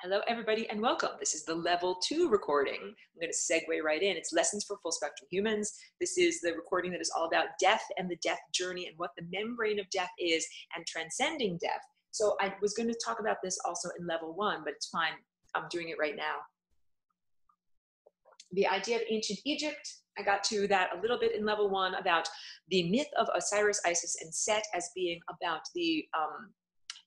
Hello, everybody, and welcome. This is the level 2 recording. I'm going to segue right in. It's Lessons for Full Spectrum Humans. This is the recording that is all about death and the death journey and what the membrane of death is and transcending death. So I was going to talk about this also in level 1, but it's fine. I'm doing it right now. The idea of ancient Egypt, I got to that a little bit in level 1 about the myth of Osiris, Isis, and Set as being about the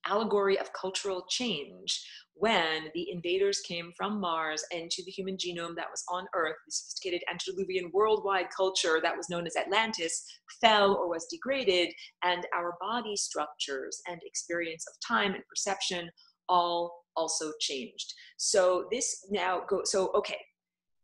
allegory of cultural change when the invaders came from Mars into the human genome that was on Earth. The sophisticated antediluvian worldwide culture that was known as Atlantis fell or was degraded, and our body structures and experience of time and perception all also changed. So this now goes, okay,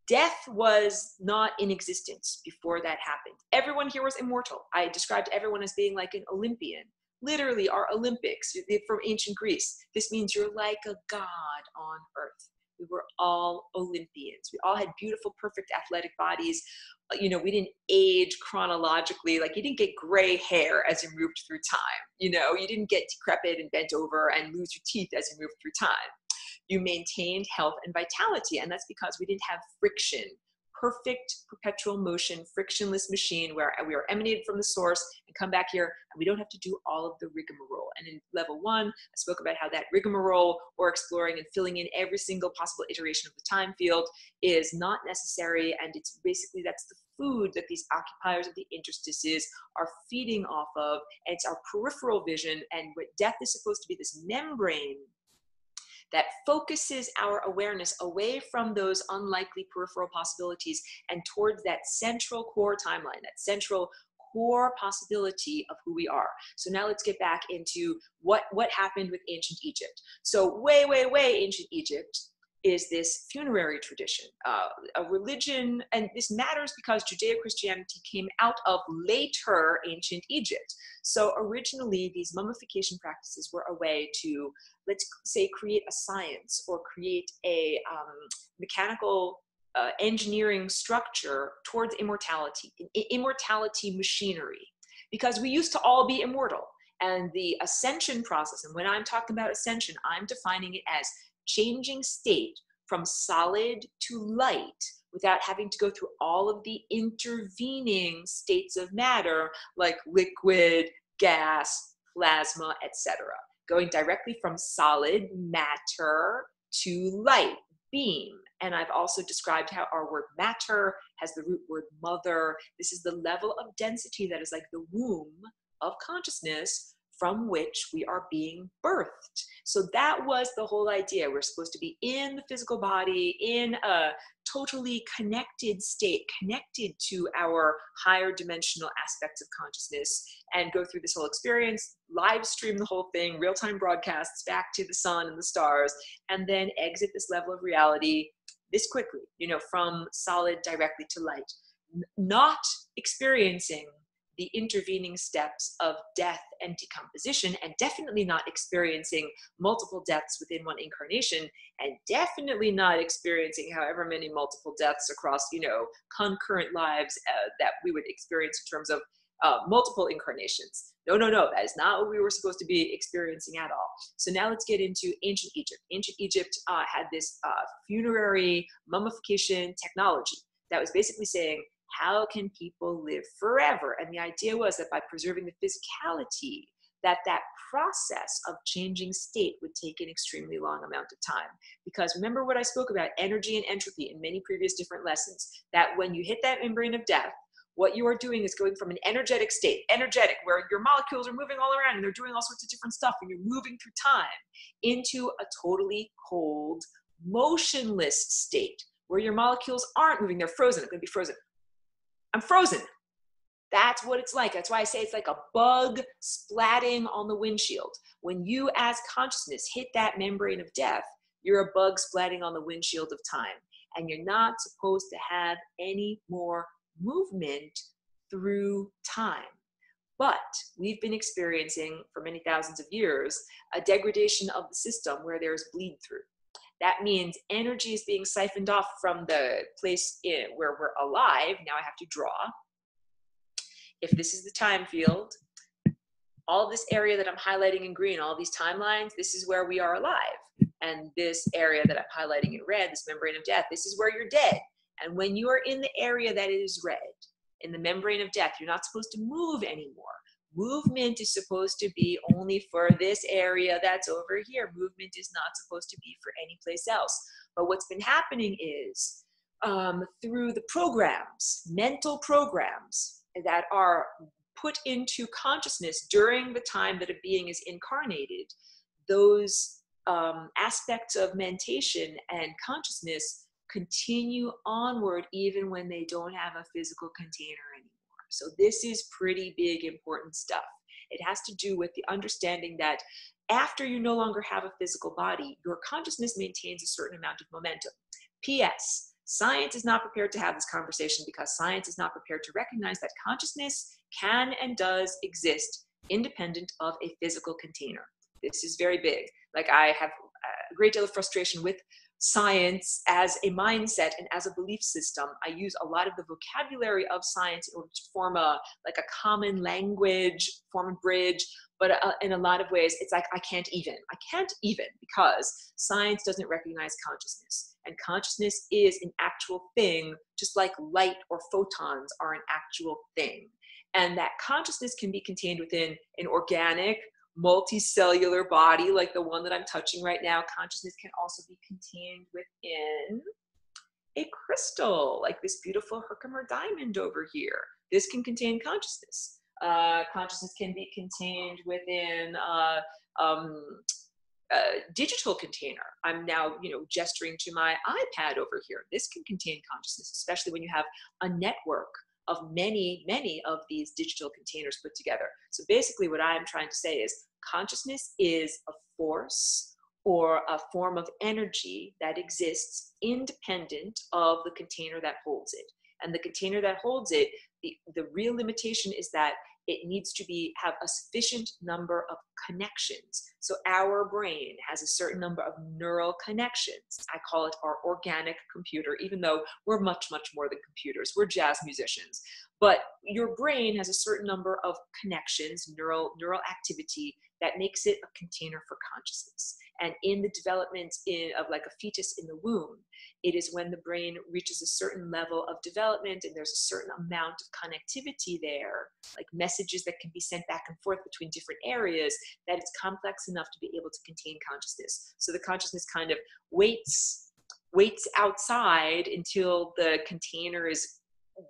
death was not in existence before that happened. Everyone here was immortal. I described everyone as being like an Olympian. Literally, our Olympics from ancient Greece. This means you're like a god on Earth. We were all Olympians. We all had beautiful, perfect athletic bodies. You know, we didn't age chronologically. Like, you didn't get gray hair as you moved through time. You know, you didn't get decrepit and bent over and lose your teeth as you moved through time. You maintained health and vitality, and that's because we didn't have friction. Perfect perpetual motion, frictionless machine where we are emanated from the source and come back here, and we don't have to do all of the rigmarole. And in level 1, I spoke about how that rigmarole, or exploring and filling in every single possible iteration of the time field, is not necessary, and it's basically, that's the food that these occupiers of the interstices are feeding off of, and it's our peripheral vision. And what death is supposed to be, this membrane that focuses our awareness away from those unlikely peripheral possibilities and towards that central core timeline, that central core possibility of who we are. So now let's get back into what happened with ancient Egypt. So way ancient Egypt is this funerary tradition, a religion, and this matters because Judeo-Christianity came out of later ancient Egypt. So originally, these mummification practices were a way to, let's say, create a science or create a mechanical engineering structure towards immortality, immortality machinery, because we used to all be immortal. And the ascension process, and when I'm talking about ascension, I'm defining it as changing state from solid to light without having to go through all of the intervening states of matter like liquid, gas, plasma, etc. Going directly from solid matter to light, beam. And I've also described how our word matter has the root word mother. This is the level of density that is like the womb of consciousness from which we are being birthed. So that was the whole idea. We're supposed to be in the physical body, in a totally connected state, connected to our higher dimensional aspects of consciousness, and go through this whole experience, live stream the whole thing, real-time broadcasts back to the sun and the stars, and then exit this level of reality this quickly, you know, from solid directly to light, not experiencing the intervening steps of death and decomposition, and definitely not experiencing multiple deaths within one incarnation, and definitely not experiencing however many multiple deaths across, you know, concurrent lives that we would experience in terms of multiple incarnations. No, that is not what we were supposed to be experiencing at all. So now let's get into ancient Egypt. Ancient Egypt had this funerary mummification technology that was basically saying, how can people live forever? And the idea was that by preserving the physicality, that process of changing state would take an extremely long amount of time. Because remember what I spoke about, energy and entropy in many previous different lessons, that when you hit that membrane of death, what you are doing is going from an energetic state, where your molecules are moving all around and they're doing all sorts of different stuff and you're moving through time, into a totally cold, motionless state where your molecules aren't moving, they're frozen. They're going to be frozen. I'm frozen. That's what it's like. That's why I say it's like a bug splatting on the windshield. When you as consciousness hit that membrane of death, you're a bug splatting on the windshield of time. And you're not supposed to have any more movement through time. But we've been experiencing for many thousands of years a degradation of the system where there's bleed through. That means energy is being siphoned off from the place where we're alive. Now I have to draw. If this is the time field, all this area that I'm highlighting in green, all these timelines, this is where we are alive. And this area that I'm highlighting in red, this membrane of death, this is where you're dead. And when you are in the area that is red, in the membrane of death, you're not supposed to move anymore. Movement is supposed to be only for this area that's over here. Movement is not supposed to be for any place else. But what's been happening is through the programs, mental programs that are put into consciousness during the time that a being is incarnated, those aspects of mentation and consciousness continue onward even when they don't have a physical container anymore. So this is pretty big, important stuff. It has to do with the understanding that after you no longer have a physical body, your consciousness maintains a certain amount of momentum. P.S. Science is not prepared to have this conversation because science is not prepared to recognize that consciousness can and does exist independent of a physical container. This is very big. Like, I have a great deal of frustration with science as a mindset and as a belief system. I use a lot of the vocabulary of science in order to form a common language, form a bridge. But in a lot of ways, it's like I can't even because science doesn't recognize consciousness. And consciousness is an actual thing, just like light or photons are an actual thing. And that consciousness can be contained within an organic, multicellular body like the one that I'm touching right now. Consciousness can also be contained within a crystal, like this beautiful Herkimer diamond over here. This can contain consciousness. Consciousness can be contained within a digital container. I'm now, gesturing to my iPad over here. This can contain consciousness, especially when you have a network of many of these digital containers put together. So basically what I'm trying to say is consciousness is a force or a form of energy that exists independent of the container that holds it. And the container that holds it, the real limitation is that it needs to have a sufficient number of connections. So our brain has a certain number of neural connections. I call it our organic computer, even though we're much more than computers. We're jazz musicians. But your brain has a certain number of connections, neural activity, that makes it a container for consciousness. And in the development of like a fetus in the womb, it is when the brain reaches a certain level of development and there's a certain amount of connectivity there, like messages that can be sent back and forth between different areas, that it's complex enough to be able to contain consciousness. So the consciousness kind of waits outside until the container is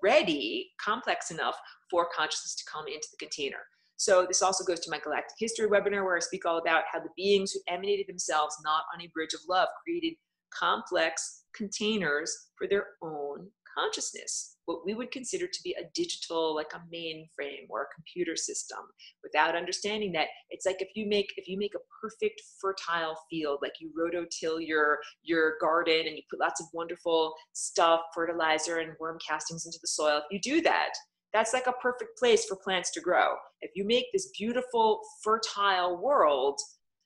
ready, complex enough for consciousness to come into the container. So this also goes to my Galactic History webinar, where I speak all about how the beings who emanated themselves not on a bridge of love created complex containers for their own consciousness, what we would consider to be a digital, like a mainframe or a computer system, without understanding that it's like if you make a perfect fertile field, like you rototill your garden and you put lots of wonderful stuff, fertilizer and worm castings into the soil. If you do that, that's like a perfect place for plants to grow. If you make this beautiful, fertile world,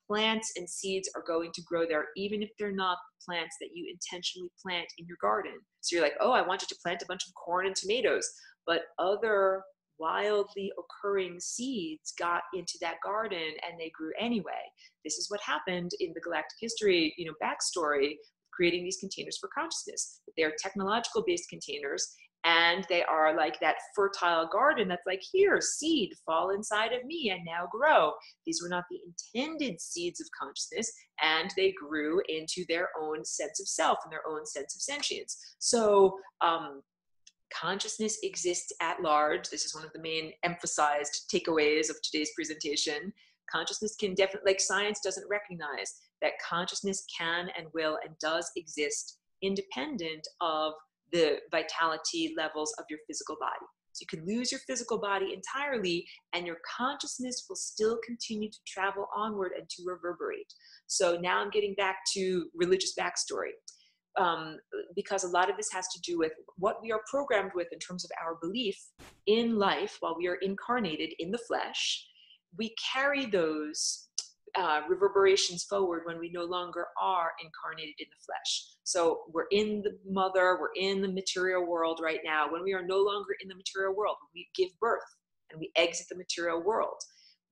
plants and seeds are going to grow there, even if they're not plants that you intentionally plant in your garden. So you're like, oh, I wanted to plant a bunch of corn and tomatoes, but other wildly occurring seeds got into that garden and they grew anyway. This is what happened in the Galactic History, backstory, creating these containers for consciousness. They are technological based containers, and they are like that fertile garden that's like, here, seed, fall inside of me and now grow. These were not the intended seeds of consciousness, and they grew into their own sense of self and their own sense of sentience. So consciousness exists at large. This is one of the main emphasized takeaways of today's presentation. Consciousness can definitely, like science doesn't recognize that consciousness can and will and does exist independent of the vitality levels of your physical body. So you can lose your physical body entirely and your consciousness will still continue to travel onward and to reverberate. So now I'm getting back to religious backstory, because a lot of this has to do with what we are programmed with in terms of our belief in life while we are incarnated in the flesh. We carry those reverberations forward when we no longer are incarnated in the flesh. So we're in the mother, we're in the material world right now. When we are no longer in the material world, when we give birth and we exit the material world,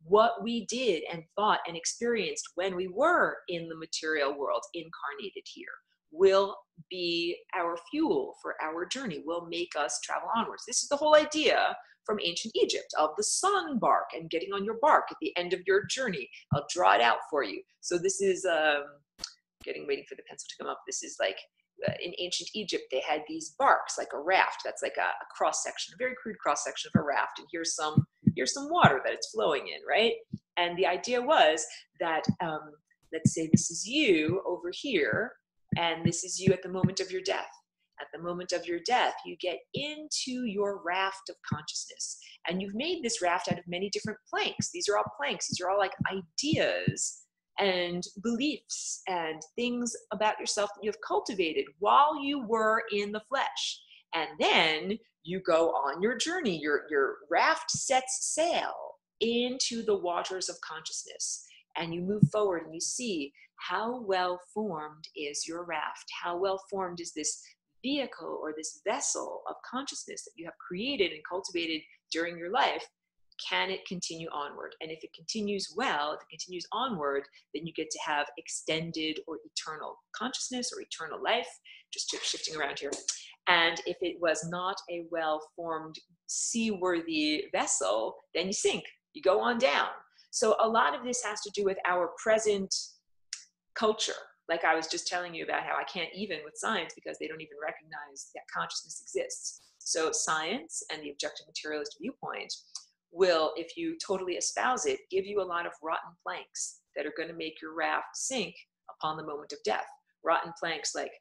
what we did and thought and experienced when we were in the material world incarnated here will be our fuel for our journey, will make us travel onwards. This is the whole idea from ancient Egypt of the sun bark and getting on your bark at the end of your journey. I'll draw it out for you. So this is waiting for the pencil to come up. This is like in ancient Egypt, they had these barks like a raft. That's like a cross section, a very crude cross section of a raft. And here's some water that it's flowing in, right? And the idea was that, let's say this is you over here, and this is you at the moment of your death. At the moment of your death, you get into your raft of consciousness. And you've made this raft out of many different planks. These are all planks. These are all like ideas and beliefs and things about yourself that you have cultivated while you were in the flesh. And then you go on your journey. Your raft sets sail into the waters of consciousness. And you move forward and you see how well formed is your raft. How well formed is this vehicle or this vessel of consciousness that you have created and cultivated during your life. Can it continue onward? And if it continues well, if it continues onward, then you get to have extended or eternal consciousness or eternal life, just shifting around here. And if it was not a well-formed, seaworthy vessel, then you sink, you go on down. So a lot of this has to do with our present culture. Like I was just telling you about how I can't even with science because they don't even recognize that consciousness exists. So science and the objective materialist viewpoint will, if you totally espouse it, give you a lot of rotten planks that are going to make your raft sink upon the moment of death. Rotten planks like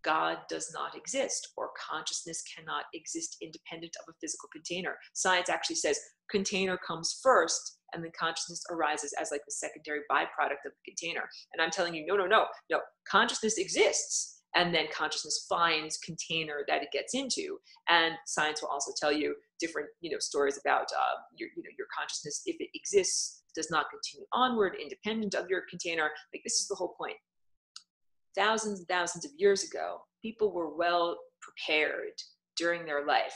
God does not exist, or consciousness cannot exist independent of a physical container. Science actually says container comes first, and then consciousness arises as like the secondary byproduct of the container. And I'm telling you, no. Consciousness exists, and then consciousness finds container that it gets into. And science will also tell you different, stories about your consciousness, if it exists, does not continue onward, independent of your container. Like this is the whole point. Thousands and thousands of years ago, people were well prepared during their life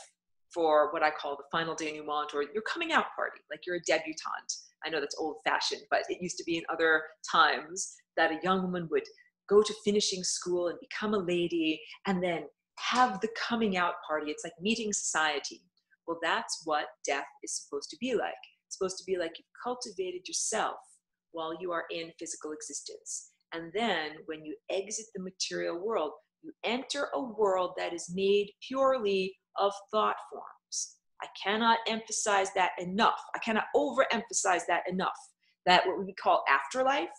for what I call the final denouement, or your coming out party, like you're a debutante. I know that's old fashioned, but it used to be in other times that a young woman would go to finishing school and become a lady and then have the coming out party. It's like meeting society. Well, that's what death is supposed to be like. It's supposed to be like you've cultivated yourself while you are in physical existence. And then when you exit the material world, you enter a world that is made purely of thought forms. I cannot emphasize that enough. I cannot overemphasize that enough. That what we call afterlife,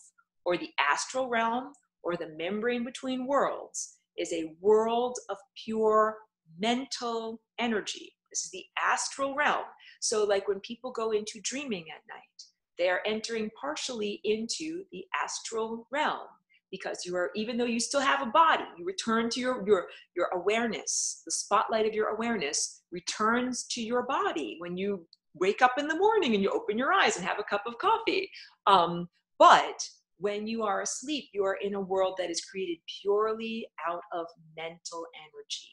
or the astral realm, or the membrane between worlds, is a world of pure mental energy. This is the astral realm. So like when people go into dreaming at night, they are entering partially into the astral realm, because you are, even though you still have a body, you return to your awareness. The spotlight of your awareness returns to your body when you wake up in the morning and you open your eyes and have a cup of coffee. But when you are asleep, you are in a world that is created purely out of mental energy.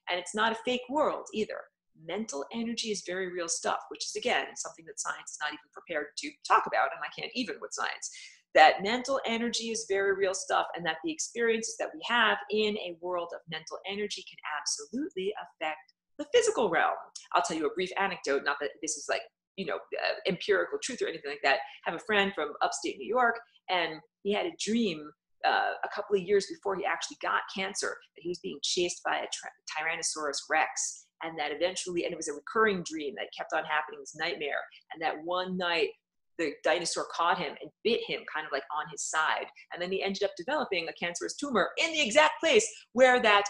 And it's not a fake world either. Mental energy is very real stuff, which is, again, something that science is not even prepared to talk about, and I can't even with science. That mental energy is very real stuff, and that the experiences that we have in a world of mental energy can absolutely affect the physical realm. I'll tell you a brief anecdote, not that this is like, empirical truth or anything like that. I have a friend from upstate New York, and he had a dream a couple of years before he actually got cancer, that he was being chased by a Tyrannosaurus Rex. And that eventually, and it was a recurring dream that kept on happening, this nightmare. And that one night, the dinosaur caught him and bit him kind of like on his side. And then he ended up developing a cancerous tumor in the exact place where that,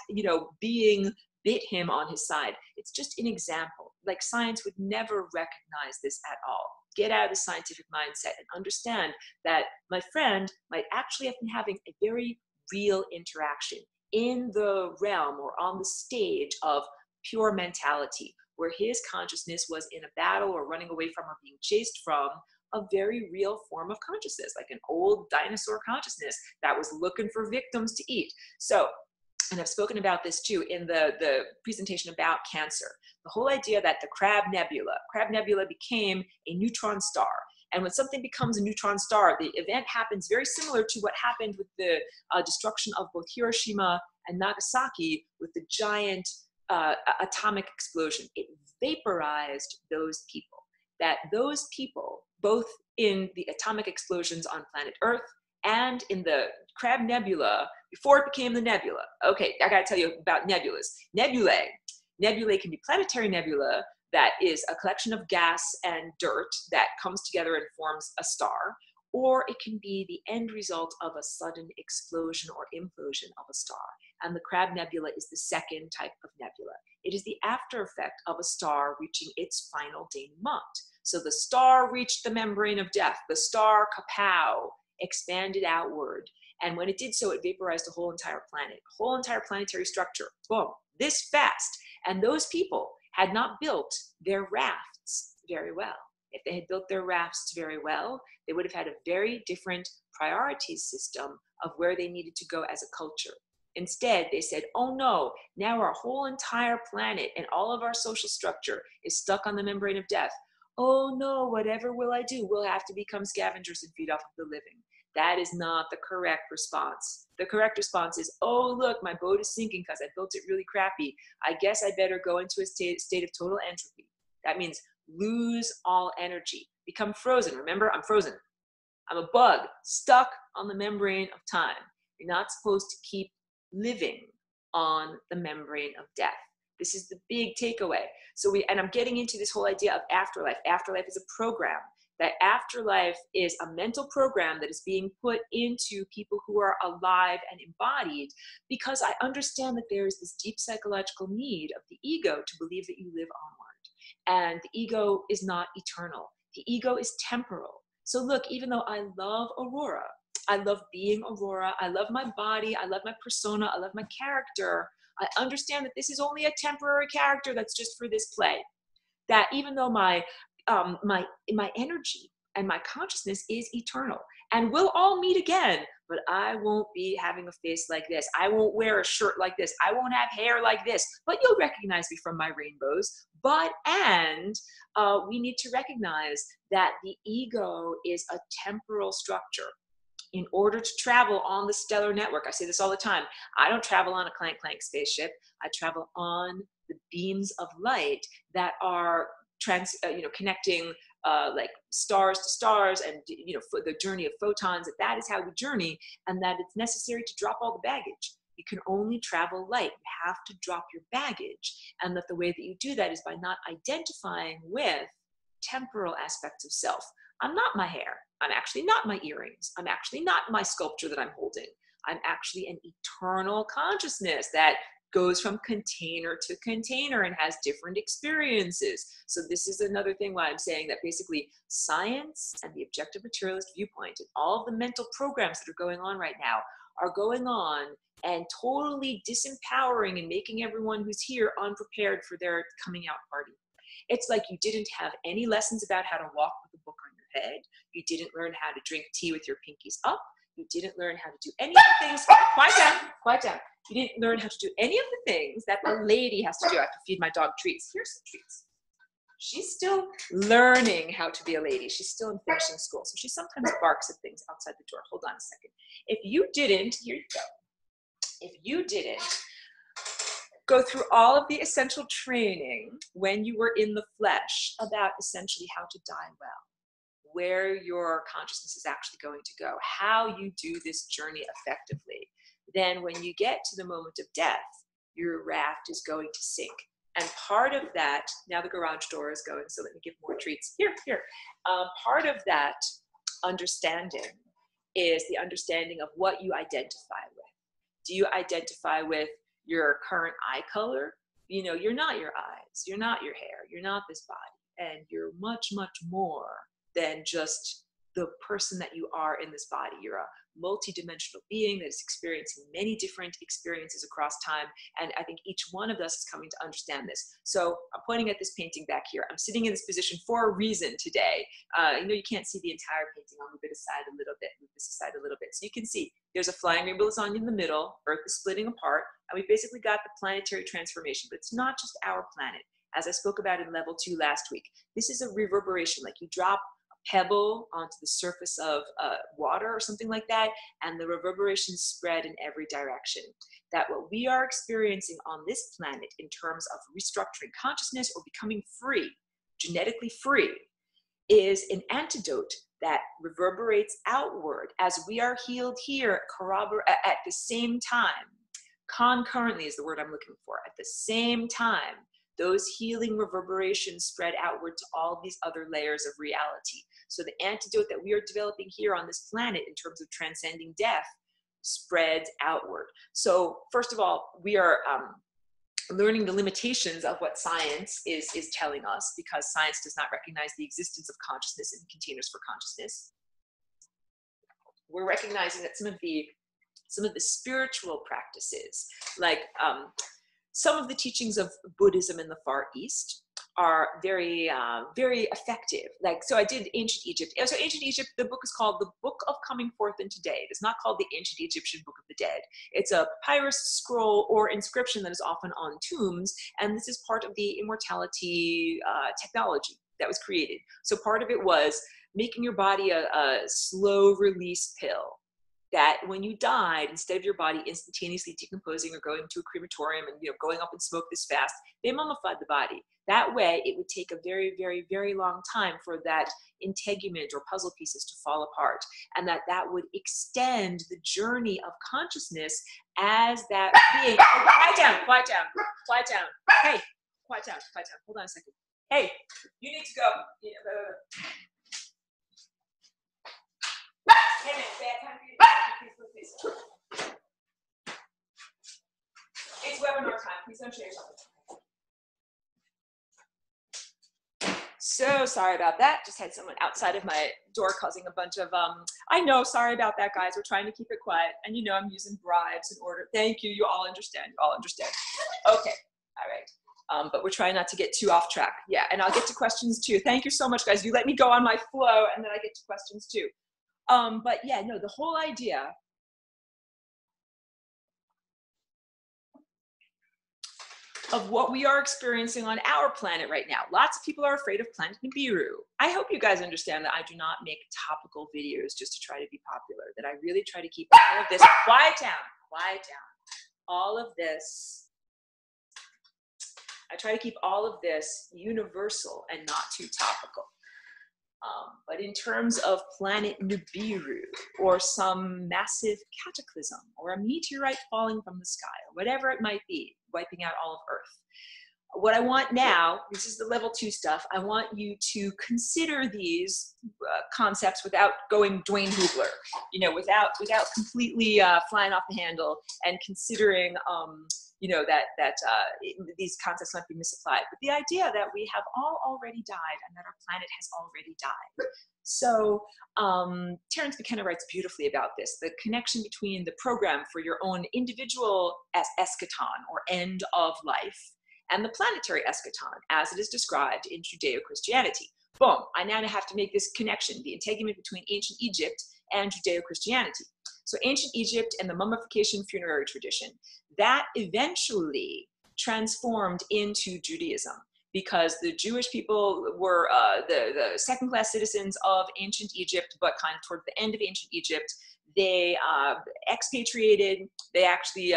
being bit him on his side. It's just an example. Like science would never recognize this at all. Get out of the scientific mindset and understand that my friend might actually have been having a very real interaction in the realm or on the stage of pure mentality, where his consciousness was in a battle or running away from or being chased from a very real form of consciousness, like an old dinosaur consciousness that was looking for victims to eat. So, and I've spoken about this too in the presentation about cancer, the whole idea that the Crab Nebula became a neutron star. And when something becomes a neutron star, the event happens very similar to what happened with the destruction of both Hiroshima and Nagasaki with the giant atomic explosion. It vaporized those people. That those people, both in the atomic explosions on planet Earth and in the Crab Nebula, before it became the nebula. Okay, I gotta tell you about nebulas. Nebulae. Nebulae can be planetary nebula that is a collection of gas and dirt that comes together and forms a star, or it can be the end result of a sudden explosion or implosion of a star. And the Crab Nebula is the second type of nebula. It is the after effect of a star reaching its final denouement. So the star reached the membrane of death. The star, kapow, expanded outward. And when it did so, it vaporized the whole entire planet, whole entire planetary structure. Boom, this fast. And those people had not built their rafts very well. If they had built their rafts very well, they would have had a very different priorities system of where they needed to go as a culture. Instead, they said, oh no, now our whole entire planet and all of our social structure is stuck on the membrane of death. Oh no, whatever will I do? We'll have to become scavengers and feed off of the living. That is not the correct response. The correct response is, oh look, my boat is sinking because I built it really crappy. I guess I better go into a state of total entropy. That means lose all energy, become frozen. Remember, I'm frozen. I'm a bug stuck on the membrane of time. You're not supposed to keep living on the membrane of death. This is the big takeaway. And I'm getting into this whole idea of afterlife. Afterlife is a program. That afterlife is a mental program that is being put into people who are alive and embodied, because I understand that there is this deep psychological need of the ego to believe that you live onward. And the ego is not eternal. The ego is temporal. So look, even though I love Aurora, I love being Aurora, I love my body, I love my persona, I love my character, I understand that this is only a temporary character that's just for this play. That even though my energy and my consciousness is eternal, and we'll all meet again, but I won't be having a face like this. I won't wear a shirt like this. I won't have hair like this, but you'll recognize me from my rainbows. We need to recognize that the ego is a temporal structure. In order to travel on the stellar network, I say this all the time, I don't travel on a clank spaceship. I travel on the beams of light that are connecting like stars to stars, and for the journey of photons. That is how we journey, and that it's necessary to drop all the baggage. You can only travel light. You have to drop your baggage, and that the way that you do that is by not identifying with temporal aspects of self. I'm not my hair. I'm actually not my earrings. I'm actually not my sculpture that I'm holding. I'm actually an eternal consciousness that goes from container to container and has different experiences. So this is another thing why I'm saying that basically science and the objective materialist viewpoint and all of the mental programs that are going on right now are going on and totally disempowering and making everyone who's here unprepared for their coming out party. It's like you didn't have any lessons about how to walk with a book on your head. You didn't learn how to drink tea with your pinkies up. You didn't learn how to do any of the things. Quiet down. You didn't learn how to do any of the things that a lady has to do. I have to feed my dog treats. Here's some treats. She's still learning how to be a lady. She's still in finishing school. So she sometimes barks at things outside the door. Hold on a second. If you didn't, here you go. If you didn't go through all of the essential training when you were in the flesh about essentially how to die well, where your consciousness is actually going to go, how you do this journey effectively, then when you get to the moment of death, your raft is going to sink. And part of that, now the garage door is going, so let me give more treats. Here. Part of that understanding is the understanding of what you identify with. Do you identify with your current eye color? You're not your eyes, you're not your hair, you're not this body, and you're much, much more than just the person that you are in this body. You're a multidimensional being that is experiencing many different experiences across time, and I think each one of us is coming to understand this. So I'm pointing at this painting back here. I'm sitting in this position for a reason today. You can't see the entire painting. I'll move it aside a little bit, move this aside a little bit. So you can see there's a flying rainbow lasagna in the middle, Earth is splitting apart, and we basically got the planetary transformation, but it's not just our planet. As I spoke about in level 2 last week, this is a reverberation. Like you drop a pebble onto the surface of water or something like that, and the reverberations spread in every direction. That what we are experiencing on this planet in terms of restructuring consciousness or becoming free, genetically free, is an antidote that reverberates outward as we are healed here at the same time. Concurrently is the word I'm looking for. At the same time, those healing reverberations spread outward to all these other layers of reality. So the antidote that we are developing here on this planet in terms of transcending death spreads outward. So first of all, we are learning the limitations of what science is telling us, because science does not recognize the existence of consciousness and containers for consciousness. We're recognizing that some of the spiritual practices, like some of the teachings of Buddhism in the Far East, are very, very effective. Like, so I did Ancient Egypt. So Ancient Egypt, the book is called The Book of Coming Forth into Day. It is not called the Ancient Egyptian Book of the Dead. It's a papyrus scroll or inscription that is often on tombs, and this is part of the immortality technology that was created. So part of it was making your body a slow release pill, that when you died, instead of your body instantaneously decomposing or going to a crematorium and going up in smoke this fast, they mummified the body. That way, it would take a very, very, very long time for that integument or puzzle pieces to fall apart, and that would extend the journey of consciousness as that being. Oh, quiet down, quiet down, quiet down. Hey, quiet down, quiet down. Hold on a second. Hey, you need to go. Hey, man, bad time for you to go. Please. It's webinar time. Please don't show yourself. So sorry about that. Just had someone outside of my door causing a bunch of, I know, sorry about that, guys. We're trying to keep it quiet. And I'm using bribes in order. Thank you. You all understand. You all understand. Okay. All right. But we're trying not to get too off track. Yeah. And I'll get to questions too. Thank you so much, guys. You let me go on my flow and then I get to questions too. But yeah, no, the whole idea of what we are experiencing on our planet right now. Lots of people are afraid of planet Nibiru. I hope you guys understand that I do not make topical videos just to try to be popular, that I really try to keep all of this, quiet down, all of this, I try to keep all of this universal and not too topical. But in terms of planet Nibiru, or some massive cataclysm, or a meteorite falling from the sky, or whatever it might be, wiping out all of Earth, what I want now, this is the level 2 stuff, I want you to consider these concepts without going Dwayne Hoogler, without completely flying off the handle, and considering that these concepts might be misapplied. But the idea that we have all already died and that our planet has already died. So Terence McKenna writes beautifully about this, the connection between the program for your own individual eschaton, or end of life, and the planetary eschaton as it is described in Judeo-Christianity. Boom, I now have to make this connection, the integument between ancient Egypt and Judeo-Christianity. So ancient Egypt and the mummification funerary tradition, that eventually transformed into Judaism, because the Jewish people were the second-class citizens of ancient Egypt, but kind of toward the end of ancient Egypt, they expatriated, they actually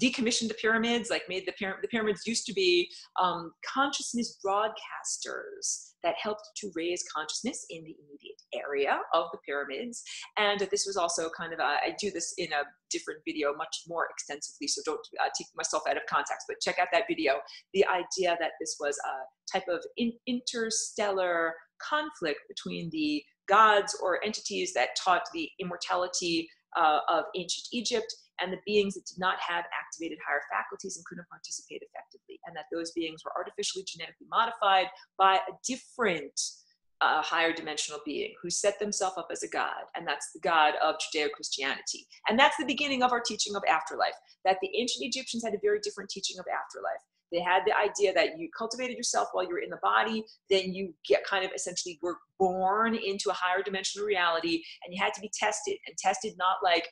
decommissioned the pyramids, like made the pyramids used to be consciousness broadcasters that helped to raise consciousness in the immediate area of the pyramids. And this was also kind of, I do this in a different video much more extensively, so don't take myself out of context, but check out that video. The idea that this was a type of interstellar conflict between the gods or entities that taught the immortality of ancient Egypt and the beings that did not have activated higher faculties and couldn't participate effectively, and that those beings were artificially genetically modified by a different higher dimensional being who set themselves up as a god, and that's the god of Judeo-Christianity. And that's the beginning of our teaching of afterlife, that the ancient Egyptians had a very different teaching of afterlife. They had the idea that you cultivated yourself while you were in the body, then you get kind of essentially were born into a higher dimensional reality, and you had to be tested, and tested not like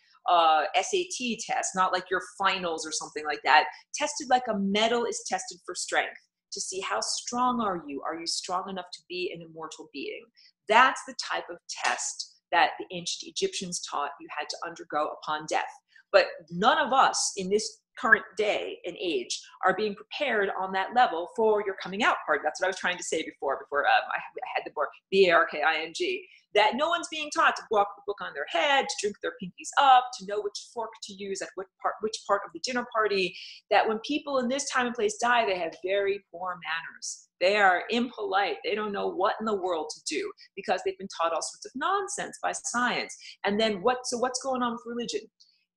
SAT test, not like your finals or something like that, tested like a metal is tested for strength. to see how strong are you? Are you strong enough to be an immortal being? That's the type of test that the ancient Egyptians taught you had to undergo upon death. But none of us in this current day and age are being prepared on that level for your coming out party. That's what I was trying to say before I had the board, BARKING, that no one's being taught to walk the book on their head, to drink their pinkies up, to know which fork to use at which part of the dinner party, that when people in this time and place die, they have very poor manners. They are impolite. They don't know what in the world to do because they've been taught all sorts of nonsense by science. And then what's going on with religion?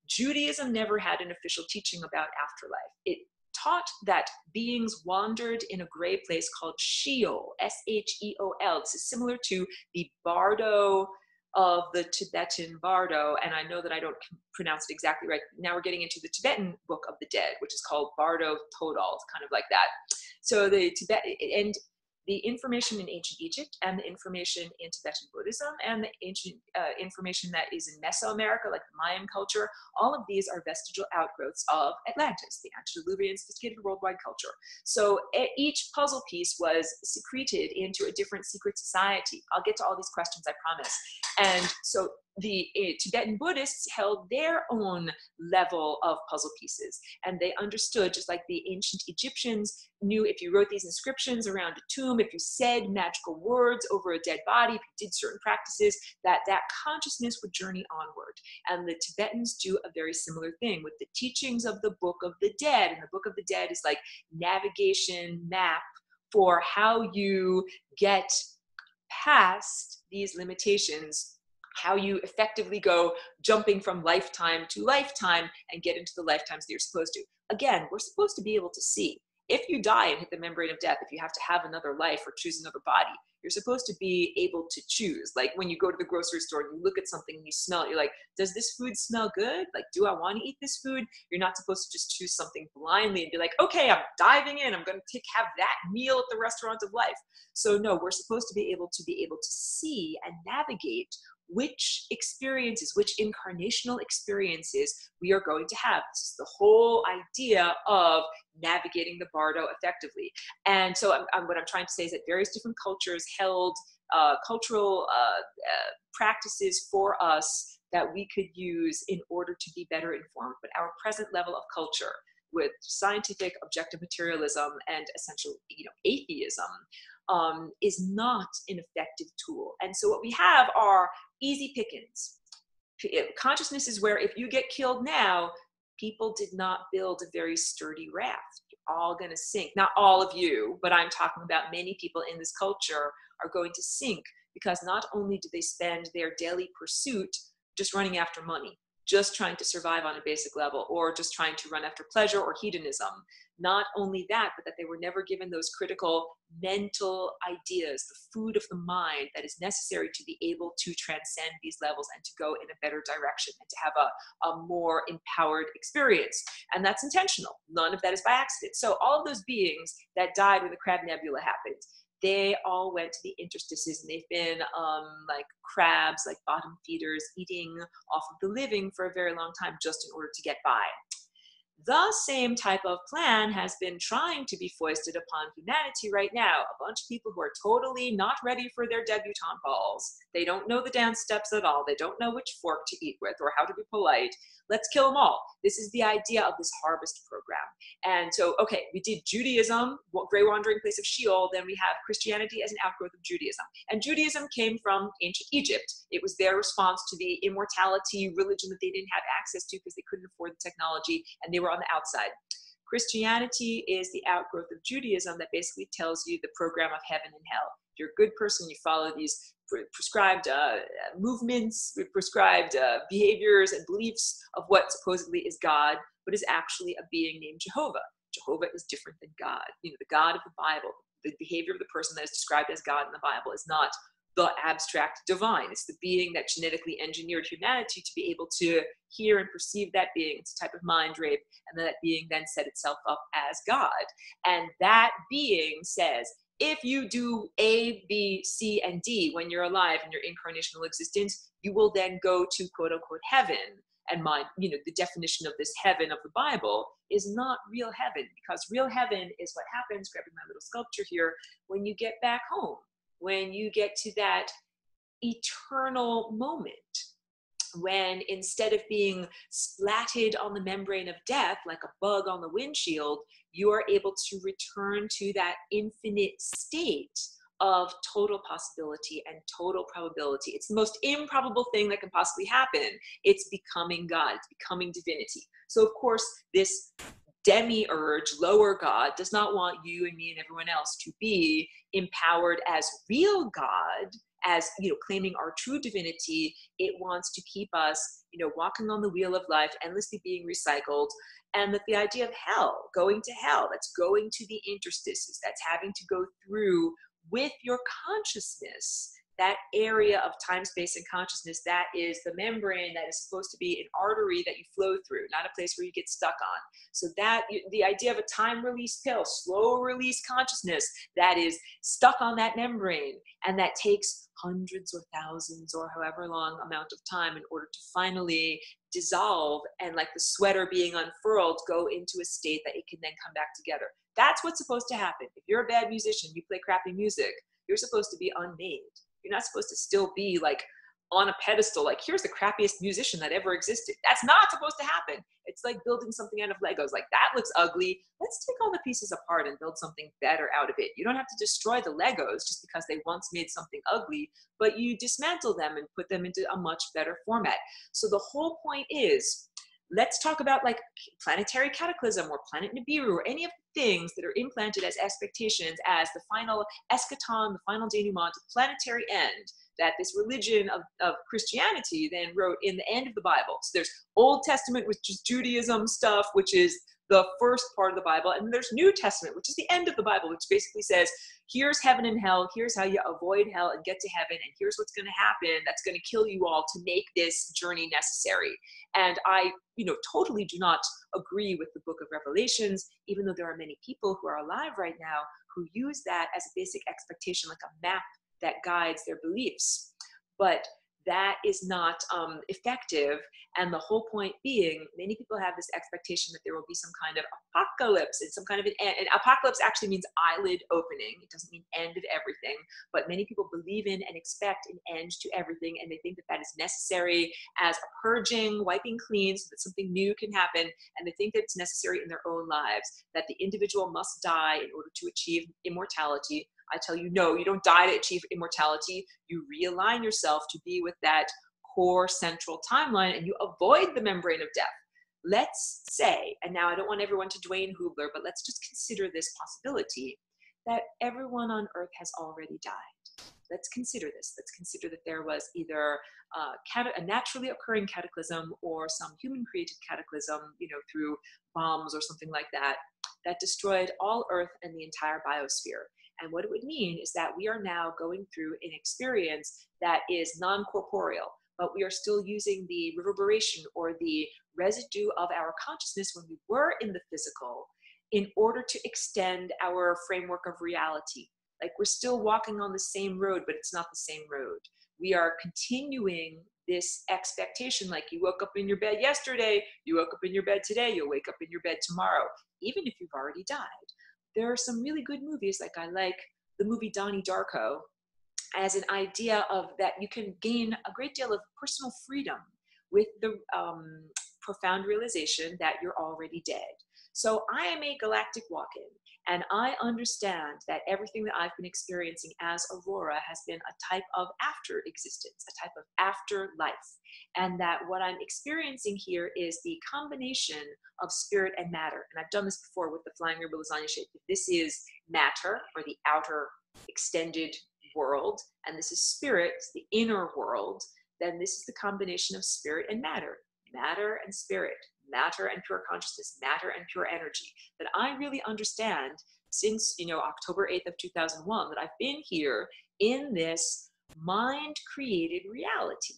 Judaism never had an official teaching about afterlife. It taught that beings wandered in a gray place called Sheol, Sheol. This is similar to the bardo of the Tibetan bardo, and I know that I don't pronounce it exactly right. Now we're getting into the Tibetan Book of the Dead, which is called Bardo Todal, kind of like that. So the information in ancient Egypt and the information in Tibetan Buddhism and the ancient information that is in Mesoamerica, like the Mayan culture, all of these are vestigial outgrowths of Atlantis, the antediluvian sophisticated worldwide culture. So each puzzle piece was secreted into a different secret society. I'll get to all these questions, I promise. And so the Tibetan Buddhists held their own level of puzzle pieces, and they understood, just like the ancient Egyptians knew, if you wrote these inscriptions around a tomb, if you said magical words over a dead body, if you did certain practices, that consciousness would journey onward. And the Tibetans do a very similar thing with the teachings of the Book of the Dead. And the Book of the Dead is like navigation map for how you get past these limitations, how you effectively go jumping from lifetime to lifetime and get into the lifetimes that you're supposed to. Again, we're supposed to be able to see. If you die and hit the membrane of death, if you have to have another life or choose another body, you're supposed to be able to choose. Like when you go to the grocery store and you look at something and you smell it, you're like, does this food smell good? Like, do I want to eat this food? You're not supposed to just choose something blindly and be like, okay, I'm diving in. I'm going to have that meal at the restaurant of life. So no, we're supposed to be able to see and navigate which experiences, which incarnational experiences we are going to have. This is the whole idea of navigating the bardo effectively. And so what I'm trying to say is that various different cultures held cultural practices for us that we could use in order to be better informed. But our present level of culture, with scientific objective materialism and essential atheism, is not an effective tool. And so what we have are easy pickings. Consciousness is where if you get killed now, people did not build a very sturdy raft. You're all going to sink. Not all of you, but I'm talking about many people in this culture are going to sink because not only do they spend their daily pursuit just running after money, just trying to survive on a basic level, or just trying to run after pleasure or hedonism. Not only that, but that they were never given those critical mental ideas, the food of the mind that is necessary to be able to transcend these levels and to go in a better direction and to have a more empowered experience. And that's intentional. None of that is by accident. So all of those beings that died when the Crab Nebula happened, they all went to the interstices, and they've been like crabs, like bottom feeders, eating off of the living for a very long time just in order to get by. The same type of plan has been trying to be foisted upon humanity right now. A bunch of people who are totally not ready for their debutante balls. They don't know the dance steps at all. They don't know which fork to eat with or how to be polite. Let's kill them all. This is the idea of this harvest program. And so, okay, we did Judaism, gray wandering place of Sheol. Then we have Christianity as an outgrowth of Judaism. And Judaism came from ancient Egypt. It was their response to the immortality religion that they didn't have access to because they couldn't afford the technology, and they were on the outside. Christianity is the outgrowth of Judaism that basically tells you the program of heaven and hell. If you're a good person, you follow these prescribed movements, prescribed behaviors and beliefs of what supposedly is God, but is actually a being named Jehovah. Jehovah is different than God. The God of the Bible, the behavior of the person that is described as God in the Bible is not the abstract divine. It's the being that genetically engineered humanity to be able to hear and perceive that being. It's a type of mind rape, and that being then set itself up as God. And that being says, if you do A, B, C, and D when you're alive in your incarnational existence, you will then go to quote unquote heaven. And the definition of this heaven of the Bible is not real heaven, because real heaven is what happens, grabbing my little sculpture here, when you get back home, when you get to that eternal moment, when instead of being splatted on the membrane of death like a bug on the windshield, you are able to return to that infinite state of total possibility and total probability. It's the most improbable thing that can possibly happen. It's becoming God, it's becoming divinity. So of course, this demiurge, lower God, does not want you and me and everyone else to be empowered as real God, as claiming our true divinity. It wants to keep us walking on the wheel of life, endlessly being recycled. And that the idea of hell, going to hell, that's going to the interstices, that's having to go through with your consciousness, that area of time, space, and consciousness, that is the membrane that is supposed to be an artery that you flow through, not a place where you get stuck on. So that the idea of a time release pill, slow release consciousness that is stuck on that membrane, and that takes hundreds or thousands or however long amount of time in order to finally dissolve and, like the sweater being unfurled, go into a state that it can then come back together. That's what's supposed to happen. If you're a bad musician, you play crappy music, you're supposed to be unmade. You're not supposed to still be like on a pedestal, like here's the crappiest musician that ever existed. That's not supposed to happen. It's like building something out of Legos. Like, that looks ugly. Let's take all the pieces apart and build something better out of it. You don't have to destroy the Legos just because they once made something ugly, but you dismantle them and put them into a much better format. So the whole point is, let's talk about like planetary cataclysm or planet Nibiru or any of the things that are implanted as expectations as the final eschaton, the final denouement, the planetary end, that this religion of Christianity then wrote in the end of the Bible. So there's Old Testament, which is Judaism stuff, which is the first part of the Bible. And there's New Testament, which is the end of the Bible, which basically says, here's heaven and hell, here's how you avoid hell and get to heaven, and here's what's going to happen that's going to kill you all to make this journey necessary. And I, totally do not agree with the book of Revelations, even though there are many people who are alive right now who use that as a basic expectation, like a map that guides their beliefs. But that is not effective. And the whole point being, many people have this expectation that there will be some kind of apocalypse and some kind of an end. And apocalypse actually means eyelid opening. It doesn't mean end of everything. But many people believe in and expect an end to everything. And they think that that is necessary as a purging, wiping clean so that something new can happen. And they think that it's necessary in their own lives, that the individual must die in order to achieve immortality. I tell you, no, you don't die to achieve immortality. You realign yourself to be with that core central timeline, and you avoid the membrane of death. Let's say, and now I don't want everyone to Dwayne Hubler, but let's just consider this possibility that everyone on Earth has already died. Let's consider this. Let's consider that there was either a naturally occurring cataclysm or some human-created cataclysm, through bombs or something like that, that destroyed all Earth and the entire biosphere. And what it would mean is that we are now going through an experience that is non-corporeal, but we are still using the reverberation or the residue of our consciousness when we were in the physical in order to extend our framework of reality. Like, we're still walking on the same road, but it's not the same road. We are continuing this expectation, like you woke up in your bed yesterday, you woke up in your bed today, you'll wake up in your bed tomorrow, even if you've already died. There are some really good movies, like I like the movie Donnie Darko, as an idea of that you can gain a great deal of personal freedom with the profound realization that you're already dead. So I am a galactic walk-in, and I understand that everything that I've been experiencing as Aurora has been a type of after existence, a type of afterlife. And that what I'm experiencing here is the combination of spirit and matter. And I've done this before with the FlyingRainbowLasagne shape. If this is matter, or the outer extended world, and this is spirit, the inner world, then this is the combination of spirit and matter and spirit, matter and pure consciousness, matter and pure energy, that I really understand since, October 8th of 2001, that I've been here in this mind-created reality.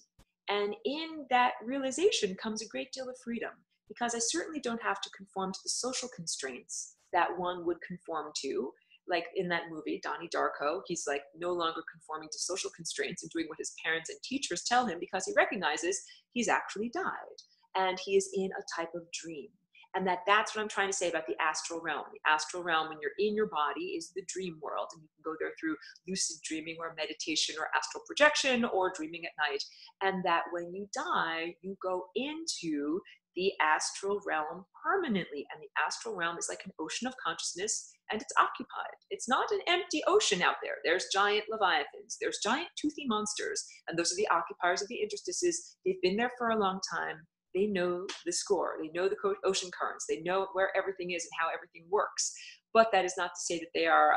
And in that realization comes a great deal of freedom, because I certainly don't have to conform to the social constraints that one would conform to. like in that movie, Donnie Darko, he's like no longer conforming to social constraints and doing what his parents and teachers tell him because he recognizes he's actually died and he is in a type of dream. And that's what I'm trying to say about the astral realm. The astral realm, when you're in your body, is the dream world. And you can go there through lucid dreaming or meditation or astral projection or dreaming at night. And that when you die, you go into the astral realm permanently. And the astral realm is like an ocean of consciousness, and it's occupied. It's not an empty ocean out there. There's giant leviathans. There's giant toothy monsters. And those are the occupiers of the interstices. They've been there for a long time. They know the score. They know the ocean currents. They know where everything is and how everything works. But that is not to say that they are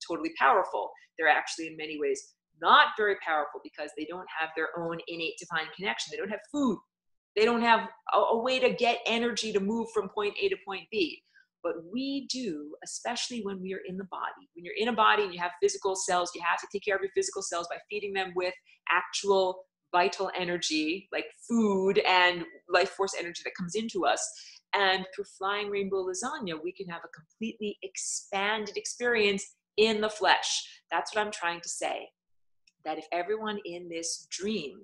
totally powerful. They're actually in many ways not very powerful because they don't have their own innate divine connection. They don't have food. They don't have a way to get energy to move from point A to point B. But we do, especially when we are in the body. When you're in a body and you have physical cells, you have to take care of your physical cells by feeding them with actual vital energy, like food and life force energy that comes into us. And through Flying Rainbow Lasagna, we can have a completely expanded experience in the flesh. That's what I'm trying to say. That if everyone in this dream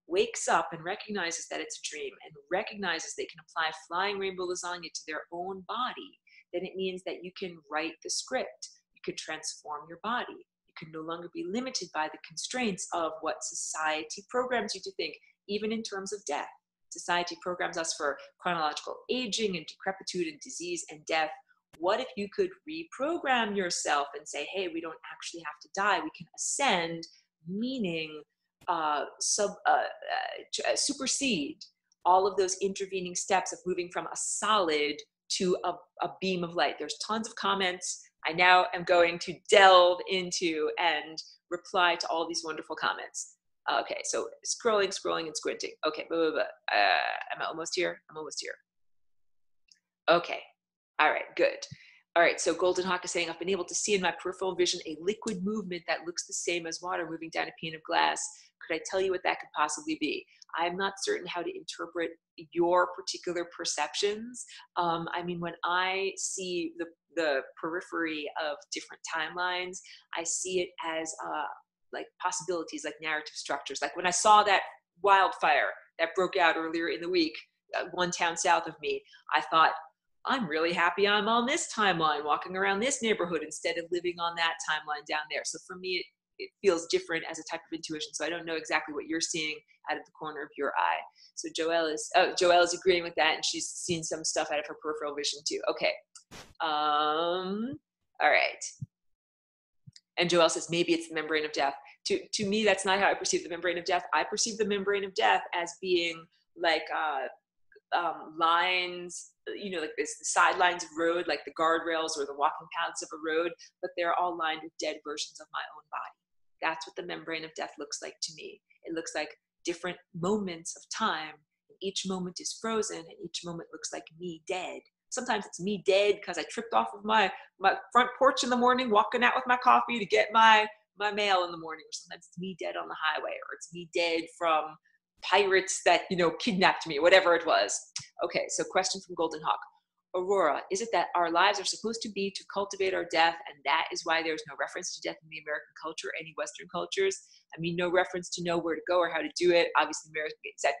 wakes up and recognizes that it's a dream and recognizes they can apply Flying Rainbow Lasagna to their own body, then it means that you can write the script. You can transform your body. You can no longer be limited by the constraints of what society programs you to think, even in terms of death. Society programs us for chronological aging and decrepitude and disease and death. What if you could reprogram yourself and say, hey, we don't actually have to die. We can ascend, meaning supersede all of those intervening steps of moving from a solid to a beam of light. There's tons of comments. I now am going to delve into and reply to all these wonderful comments. Okay, so scrolling, and squinting. Okay, am I almost here? I'm almost here. Okay, all right, good. All right, so Golden Hawk is saying, I've been able to see in my peripheral vision a liquid movement that looks the same as water moving down a pane of glass. Could I tell you what that could possibly be? I'm not certain how to interpret your particular perceptions. I mean, when I see the periphery of different timelines, I see it as like possibilities, like narrative structures. Like when I saw that wildfire that broke out earlier in the week, one town south of me, I thought, I'm really happy I'm on this timeline, walking around this neighborhood instead of living on that timeline down there. So for me, it feels different as a type of intuition. So I don't know exactly what you're seeing out of the corner of your eye. So Joelle is agreeing with that, and she's seen some stuff out of her peripheral vision too. Okay. All right. And Joelle says, maybe it's the membrane of death. To me, that's not how I perceive the membrane of death. I perceive the membrane of death as being like lines, like this, the sidelines of road, like the guardrails or the walking paths of a road, but they're all lined with dead versions of my own body. That's what the membrane of death looks like to me. It looks like different moments of time. And each moment is frozen, and each moment looks like me dead. Sometimes it's me dead because I tripped off of my front porch in the morning, walking out with my coffee to get my mail in the morning. Or sometimes it's me dead on the highway, or it's me dead from pirates that, kidnapped me, whatever it was. Okay, so question from Golden Hawk. Aurora, is it that our lives are supposed to be to cultivate our death, and that is why there's no reference to death in the American culture, any Western cultures? I mean, no reference to know where to go or how to do it. Obviously,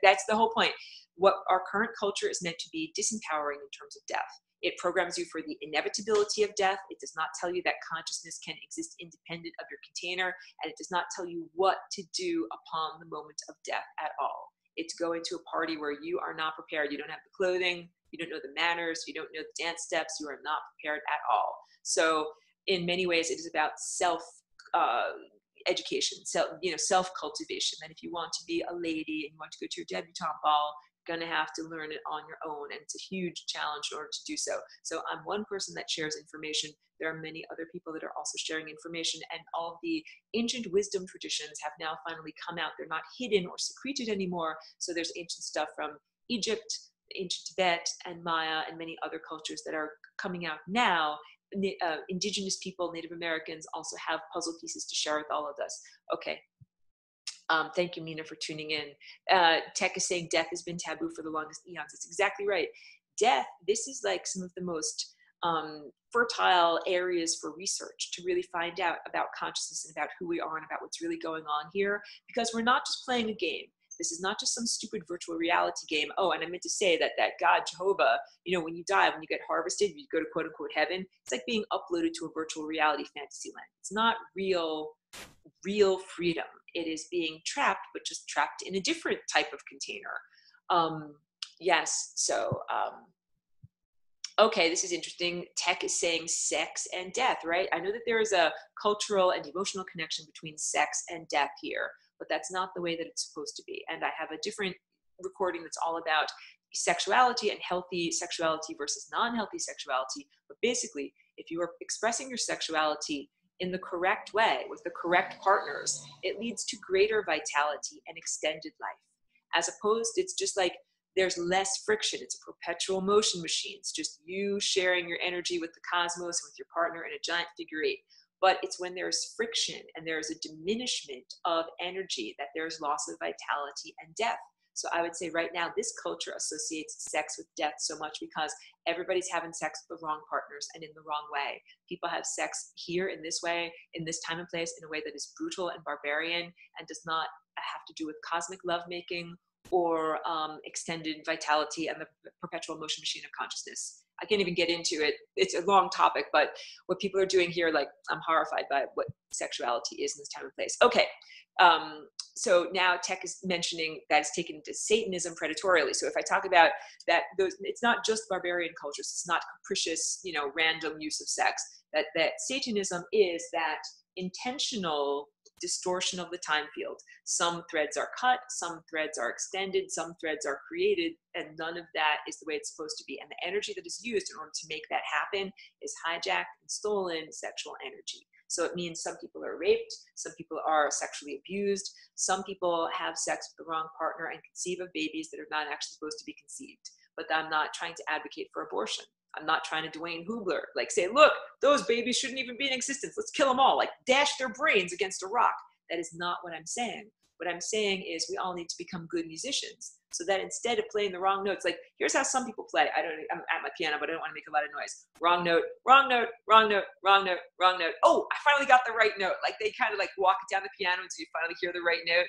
that's the whole point. What our current culture is meant to be disempowering in terms of death. It programs you for the inevitability of death. It does not tell you that consciousness can exist independent of your container, and it does not tell you what to do upon the moment of death at all. It's going to a party where you are not prepared. You don't have the clothing, you don't know the manners, you don't know the dance steps, you are not prepared at all. So in many ways, it is about education, self-cultivation. That if you want to be a lady and you want to go to your debutante ball, you're going to have to learn it on your own, and it's a huge challenge in order to do so. So I'm one person that shares information. There are many other people that are also sharing information, and all of the ancient wisdom traditions have now finally come out. They're not hidden or secreted anymore. So there's ancient stuff from Egypt, ancient Tibet, and Maya, and many other cultures that are coming out now. Indigenous people, Native Americans also have puzzle pieces to share with all of us. Okay. Thank you, Mina, for tuning in. Tech is saying death has been taboo for the longest eons. It's exactly right. Death, this is like some of the most fertile areas for research to really find out about consciousness and about who we are and about what's really going on here, because we're not just playing a game. This is not just some stupid virtual reality game. Oh, and I meant to say that God, Jehovah, you know, when you die, when you get harvested, you go to quote unquote heaven. It's like being uploaded to a virtual reality fantasy land. It's not real freedom. It is being trapped, but just trapped in a different type of container. Yes. So, okay, this is interesting. Tech is saying sex and death, right? I know that there is a cultural and emotional connection between sex and death here, but that's not the way that it's supposed to be. And I have a different recording that's all about sexuality and healthy sexuality versus non-healthy sexuality. But basically, if you are expressing your sexuality in the correct way with the correct partners, it leads to greater vitality and extended life. As opposed, it's just like there's less friction. It's a perpetual motion machine. It's just you sharing your energy with the cosmos and with your partner in a giant figure eight. But it's when there's friction and there's a diminishment of energy that there's loss of vitality and death. So I would say right now, this culture associates sex with death so much because everybody's having sex with the wrong partners and in the wrong way. People have sex here in this way, in this time and place, in a way that is brutal and barbarian and does not have to do with cosmic lovemaking or extended vitality and the perpetual motion machine of consciousness. I can't even get into it. It's a long topic, but what people are doing here, like, I'm horrified by what sexuality is in this time and place. Okay. So now tech is mentioning that it's taken into Satanism predatorially. So if I talk about that, it's not just barbarian cultures. It's not capricious, you know, random use of sex. That Satanism is that intentional distortion of the time field. Some threads are cut, some threads are extended, some threads are created, and none of that is the way it's supposed to be. And the energy that is used in order to make that happen is hijacked and stolen sexual energy. So it means some people are raped, some people are sexually abused, some people have sex with the wrong partner and conceive of babies that are not actually supposed to be conceived. But I'm not trying to advocate for abortion. I'm not trying to Dwayne Hubler, like say, look, those babies shouldn't even be in existence. Let's kill them all, like dash their brains against a rock. That is not what I'm saying. What I'm saying is we all need to become good musicians so that instead of playing the wrong notes, like here's how some people play. I'm at my piano, but I don't want to make a lot of noise. Wrong note, wrong note, wrong note, wrong note, wrong note. Oh, I finally got the right note. Like they kind of like walk it down the piano until you finally hear the right note.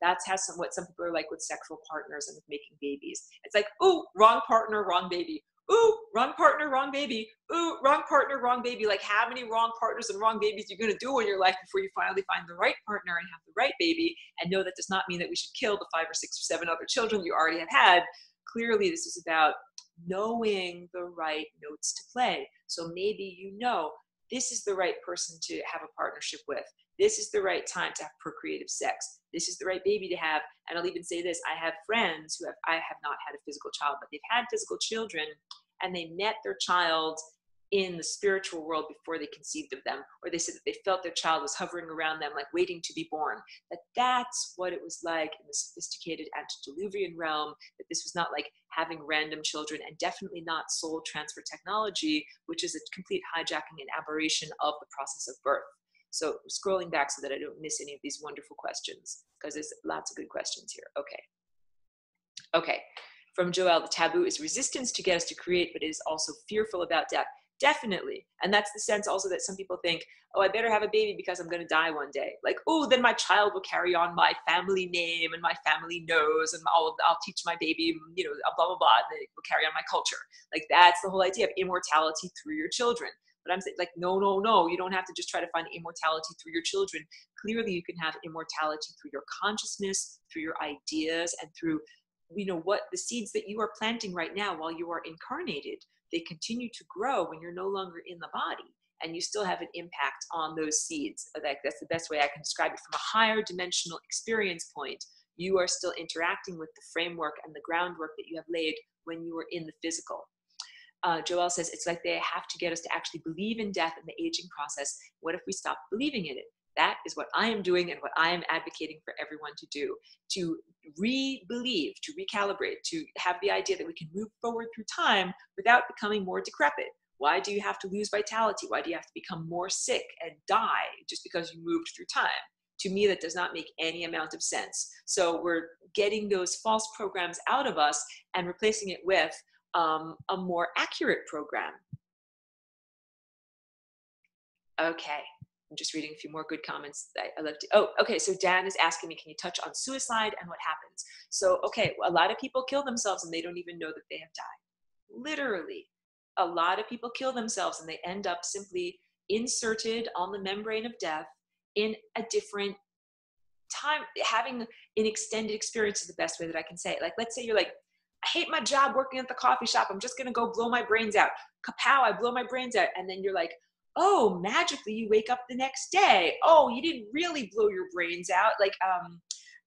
That's how what some people are like with sexual partners and with making babies. It's like, ooh, wrong partner, wrong baby. Ooh, wrong partner, wrong baby. Ooh, wrong partner, wrong baby. Like how many wrong partners and wrong babies you're going to do in your life before you finally find the right partner and have the right baby? And no, that does not mean that we should kill the 5 or 6 or 7 other children you already have had. Clearly, this is about knowing the right notes to play. So maybe you know this is the right person to have a partnership with. This is the right time to have procreative sex. This is the right baby to have. And I'll even say this, I have friends who I have not had a physical child, but they've had physical children and they met their child in the spiritual world before they conceived of them. Or they said that they felt their child was hovering around them, like waiting to be born. That's what it was like in the sophisticated antediluvian realm, that this was not like having random children and definitely not soul transfer technology, which is a complete hijacking and aberration of the process of birth. So scrolling back so that I don't miss any of these wonderful questions, because there's lots of good questions here. Okay. From Joel, the taboo is resistance to get us to create, but it is also fearful about death. Definitely. And that's the sense also that some people think, oh, I better have a baby because I'm going to die one day. Like, oh, then my child will carry on my family name and my family knows, and I'll teach my baby, you know, blah, blah, blah. And it will carry on my culture. Like that's the whole idea of immortality through your children. But I'm saying, like, no. You don't have to just try to find immortality through your children. Clearly, you can have immortality through your consciousness, through your ideas, and through, you know, what the seeds that you are planting right now while you are incarnated. They continue to grow when you're no longer in the body, and you still have an impact on those seeds. Like that's the best way I can describe it. From a higher dimensional experience point, you are still interacting with the framework and the groundwork that you have laid when you were in the physical. Joel says, it's like they have to get us to actually believe in death and the aging process. What if we stop believing in it? That is what I am doing and what I am advocating for everyone to do, to re-believe, to recalibrate, to have the idea that we can move forward through time without becoming more decrepit. Why do you have to lose vitality? Why do you have to become more sick and die just because you moved through time? To me, that does not make any amount of sense. So we're getting those false programs out of us and replacing it with a more accurate program. Okay. I'm just reading a few more good comments. I love to. Oh, okay. So Dan is asking me, can you touch on suicide and what happens? So, okay, a lot of people kill themselves and they don't even know that they have died. Literally, a lot of people kill themselves and they end up simply inserted on the membrane of death in a different time. Having an extended experience is the best way that I can say it. Like, let's say you're like, I hate my job working at the coffee shop. I'm just going to go blow my brains out. Kapow, I blow my brains out. And then you're like, oh, magically you wake up the next day. Oh, you didn't really blow your brains out. Like,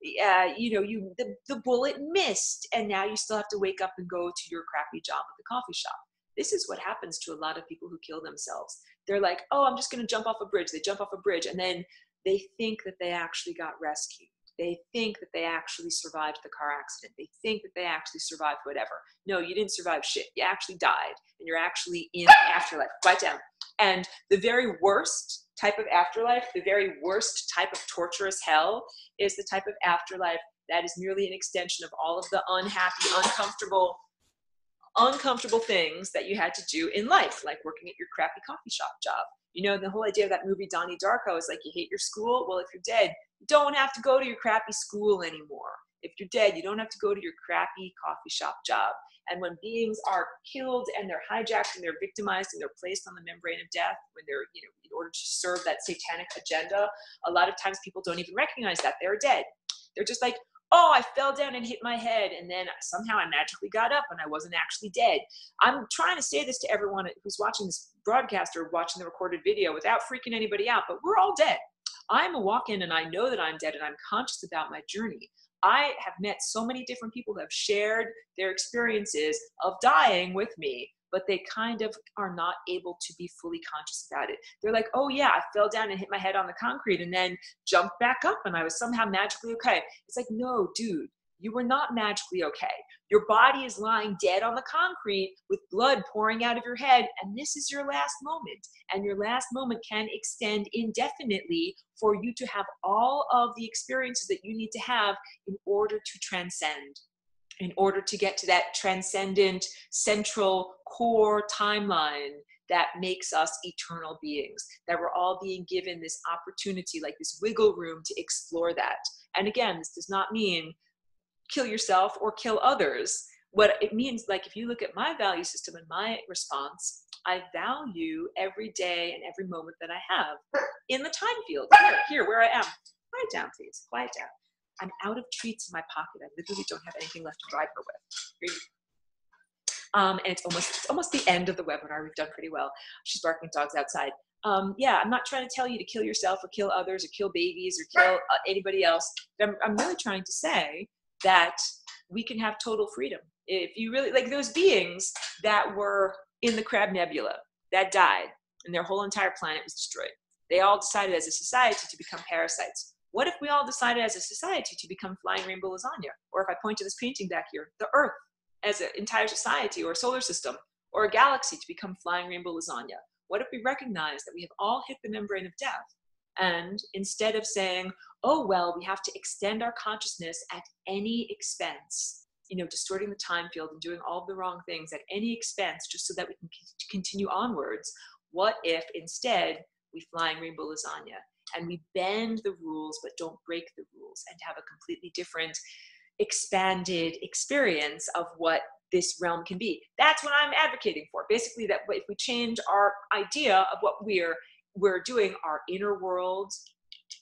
you know, the bullet missed, and now you still have to wake up and go to your crappy job at the coffee shop. This is what happens to a lot of people who kill themselves. They're like, oh, I'm just going to jump off a bridge. They jump off a bridge, and then they think that they actually got rescued. They think that they actually survived the car accident. They think that they actually survived whatever. No, you didn't survive shit. You actually died, and you're actually in the afterlife. Quiet down. And the very worst type of afterlife, the very worst type of torturous hell is the type of afterlife that is merely an extension of all of the unhappy, uncomfortable things that you had to do in life, like working at your crappy coffee shop job. You know, the whole idea of that movie Donnie Darko is like, you hate your school? Well, if you're dead, you don't have to go to your crappy school anymore. If you're dead, you don't have to go to your crappy coffee shop job. And when beings are killed and they're hijacked and they're victimized and they're placed on the membrane of death, when they're, you know, in order to serve that satanic agenda, a lot of times people don't even recognize that they're dead. They're just like, oh, I fell down and hit my head, and then somehow I magically got up and I wasn't actually dead. I'm trying to say this to everyone who's watching this broadcast or watching the recorded video without freaking anybody out, but we're all dead. I'm a walk-in and I know that I'm dead and I'm conscious about my journey. I have met so many different people who have shared their experiences of dying with me, but they kind of are not able to be fully conscious about it. They're like, oh yeah, I fell down and hit my head on the concrete and then jumped back up and I was somehow magically okay. It's like, no, dude, you were not magically okay. Your body is lying dead on the concrete with blood pouring out of your head, and this is your last moment. And your last moment can extend indefinitely for you to have all of the experiences that you need to have in order to transcend, in order to get to that transcendent central core timeline that makes us eternal beings, that we're all being given this opportunity, like this wiggle room to explore that. And again, this does not mean kill yourself or kill others. What it means, like if you look at my value system and my response, I value every day and every moment that I have in the time field, here where I am. Quiet down, please, quiet down. I'm out of treats in my pocket. I literally don't have anything left to bribe her with. And it's almost the end of the webinar. We've done pretty well. She's barking at dogs outside. Yeah, I'm not trying to tell you to kill yourself or kill others or kill babies or kill anybody else. I'm really trying to say that we can have total freedom. If you really, like those beings that were in the Crab Nebula that died and their whole entire planet was destroyed, they all decided as a society to become parasites. What if we all decided as a society to become Flying Rainbow Lasagna? Or if I point to this painting back here, the Earth as an entire society or a solar system or a galaxy to become Flying Rainbow Lasagna? What if we recognize that we have all hit the membrane of death? And instead of saying, oh, well, we have to extend our consciousness at any expense, you know, distorting the time field and doing all the wrong things at any expense just so that we can continue onwards, what if instead we Flying Rainbow Lasagna and we bend the rules but don't break the rules and have a completely different expanded experience of what this realm can be? That's what I'm advocating for. Basically, that if we change our idea of what we're doing, our inner world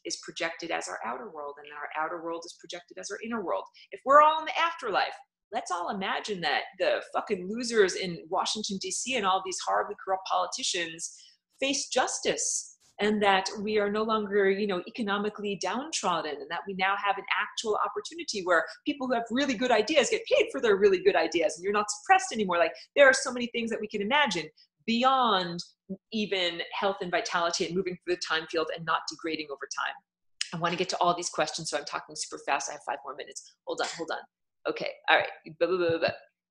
is projected as our outer world, and our outer world is projected as our inner world. If we're all in the afterlife, let's all imagine that the fucking losers in Washington, D.C. and all these horribly corrupt politicians face justice, and that we are no longer, you know, economically downtrodden, and that we now have an actual opportunity where people who have really good ideas get paid for their really good ideas, and you're not suppressed anymore. Like, there are so many things that we can imagine beyond even health and vitality and moving through the time field and not degrading over time. I want to get to all these questions, so I'm talking super fast. I have 5 more minutes. Hold on. Okay, all right.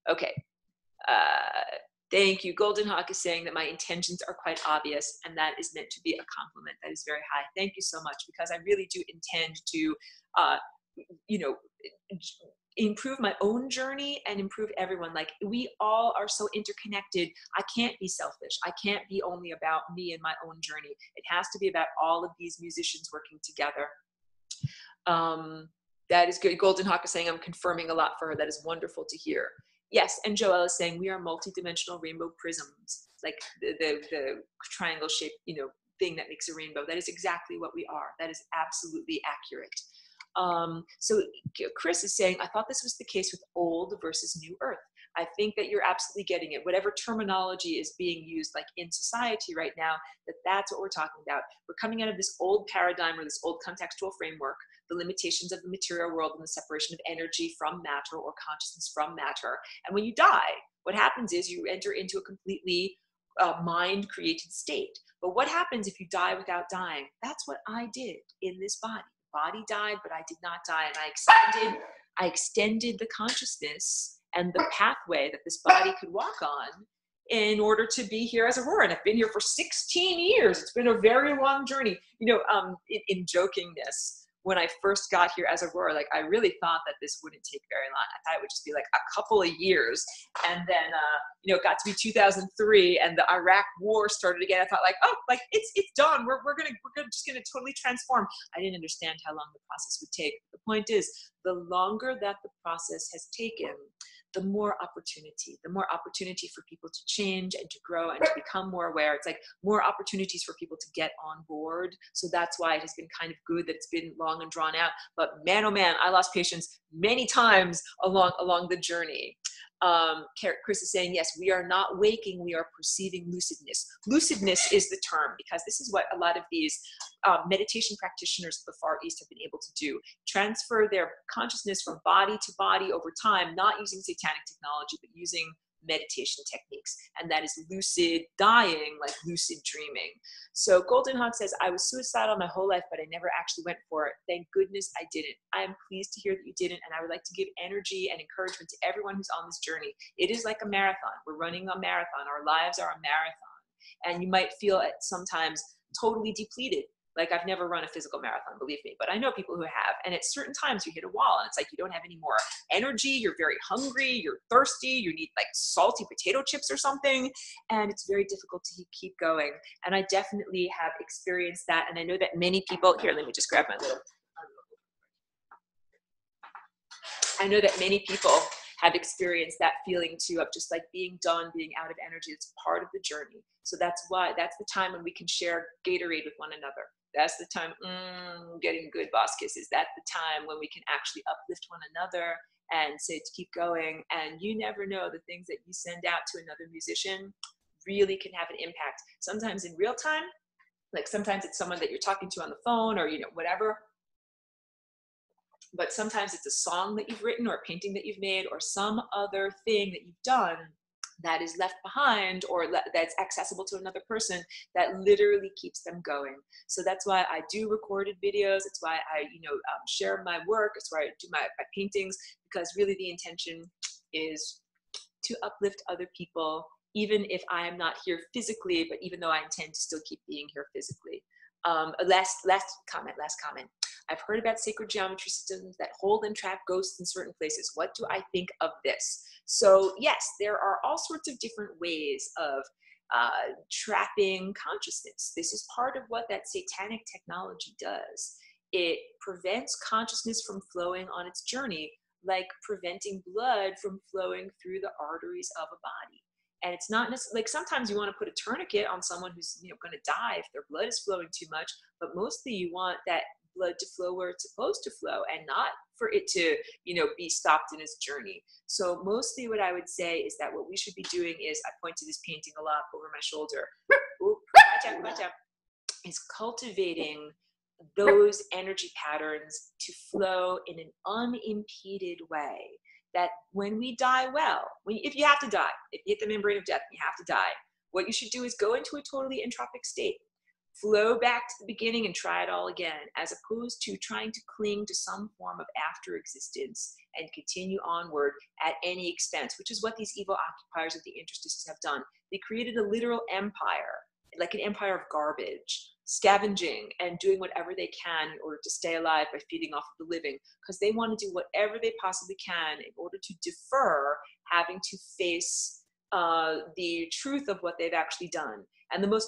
Okay. Thank you. Golden Hawk is saying that my intentions are quite obvious, and that is meant to be a compliment. That is very high. Thank you so much, because I really do intend to, you know, improve my own journey and improve everyone. Like, we all are so interconnected. I can't be selfish. I can't be only about me and my own journey. It has to be about all of these musicians working together. That is good. Golden Hawk is saying, I'm confirming a lot for her. That is wonderful to hear. Yes, and Joelle is saying, we are multidimensional rainbow prisms, like the triangle shaped, you know, thing that makes a rainbow. That is exactly what we are. That is absolutely accurate. So Chris is saying, I thought this was the case with old versus new Earth. I think that you're absolutely getting it. Whatever terminology is being used like in society right now, that's what we're talking about. We're coming out of this old paradigm or this old contextual framework, the limitations of the material world and the separation of energy from matter or consciousness from matter. And when you die, what happens is you enter into a completely mind-created state. But what happens if you die without dying? That's what I did in this body. Body died, but I did not die. And I extended the consciousness and the pathway that this body could walk on in order to be here as Aurora. And I've been here for 16 years. It's been a very long journey. You know, in jokingness, when I first got here as Aurora, like, I really thought that this wouldn't take very long. I thought it would just be like a couple of years. And then, you know, it got to be 2003 and the Iraq war started again. I thought like, oh, like it's done. We're just gonna totally transform. I didn't understand how long the process would take. The point is, the longer that the process has taken, the more opportunity for people to change and to grow and to become more aware. It's like more opportunities for people to get on board. So that's why it has been kind of good that it's been long and drawn out. But man, oh man, I lost patience many times along the journey. Chris is saying, yes, we are not waking, we are perceiving lucidness. Lucidness is the term, because this is what a lot of these meditation practitioners of the Far East have been able to do. Transfer their consciousness from body to body over time, not using satanic technology, but using meditation techniques. And that is lucid dying, like lucid dreaming. So Golden Hawk says, I was suicidal my whole life, but I never actually went for it. Thank goodness I didn't. I am pleased to hear that you didn't. And I would like to give energy and encouragement to everyone who's on this journey. It is like a marathon. We're running a marathon. Our lives are a marathon. And you might feel at sometimes totally depleted. Like, I've never run a physical marathon, believe me, but I know people who have. And at certain times you hit a wall and it's like you don't have any more energy. You're very hungry. You're thirsty. You need like salty potato chips or something. And it's very difficult to keep going. And I definitely have experienced that. And I know that many people, here, let me just grab my little. I know that many people have experienced that feeling too, of just like being done, being out of energy. It's part of the journey. So that's the time when we can share Gatorade with one another. That's the time, getting good boss kisses. That's the time when we can actually uplift one another and say to keep going. And you never know, the things that you send out to another musician really can have an impact. Sometimes in real time, like sometimes it's someone that you're talking to on the phone or, you know, whatever. But sometimes it's a song that you've written or a painting that you've made or some other thing that you've done that is left behind or that's accessible to another person that literally keeps them going. So that's why I do recorded videos. It's why I, share my work. It's why I do my paintings, because really the intention is to uplift other people, even if I am not here physically, but even though I intend to still keep being here physically. Last comment. I've heard about sacred geometry systems that hold and trap ghosts in certain places. What do I think of this? So yes, there are all sorts of different ways of trapping consciousness. This is part of what that satanic technology does. It prevents consciousness from flowing on its journey, like preventing blood from flowing through the arteries of a body. And it's not necessarily, like sometimes you want to put a tourniquet on someone who's going to die if their blood is flowing too much, but mostly you want that blood to flow where it's supposed to flow and not for it to, be stopped in its journey. So mostly what I would say is that what we should be doing is, I point to this painting a lot over my shoulder, watch out, is cultivating those energy patterns to flow in an unimpeded way. That when we die if you have to die, if you hit the membrane of death, you have to die. What you should do is go into a totally entropic state. Flow back to the beginning and try it all again, as opposed to trying to cling to some form of after existence and continue onward at any expense, which is what these evil occupiers of the interstices have done. They created a literal empire, like an empire of garbage, scavenging and doing whatever they can in order to stay alive by feeding off of the living, because they want to do whatever they possibly can in order to defer having to face the truth of what they've actually done. And the most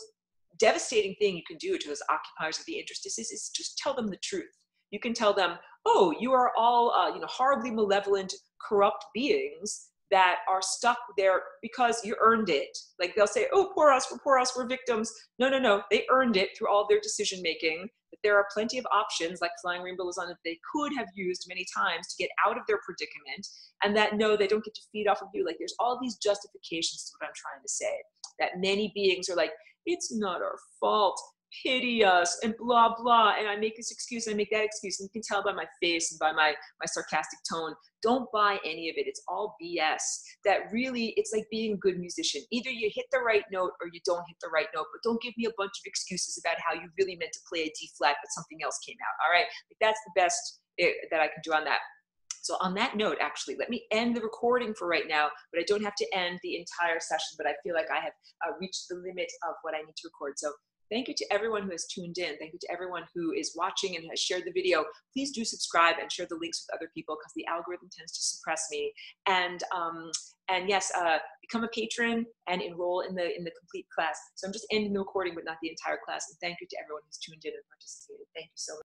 devastating thing you can do to those occupiers of the interstices is just tell them the truth. You can tell them, oh, you are all horribly malevolent, corrupt beings that are stuck there because you earned it. Like they'll say, oh, poor us, we're victims. No, no, no, they earned it through all their decision making. That there are plenty of options like Flying Rainbow Lasagne that they could have used many times to get out of their predicament, and that no, they don't get to feed off of you. Like there's all these justifications to what I'm trying to say, that many beings are like, it's not our fault, pity us, and blah, blah. And I make this excuse and I make that excuse. And you can tell by my face and by my sarcastic tone, don't buy any of it. It's all BS. That really, it's like being a good musician. Either you hit the right note or you don't hit the right note, but don't give me a bunch of excuses about how you really meant to play a D flat, but something else came out. All right. Like that's the best that I can do on that. So on that note, actually, let me end the recording for right now, but I don't have to end the entire session, but I feel like I have reached the limit of what I need to record. So thank you to everyone who has tuned in. Thank you to everyone who is watching and has shared the video. Please do subscribe and share the links with other people, because the algorithm tends to suppress me. And yes, become a patron and enroll in the complete class. So I'm just ending the recording, but not the entire class. And thank you to everyone who's tuned in and participated. Thank you so much.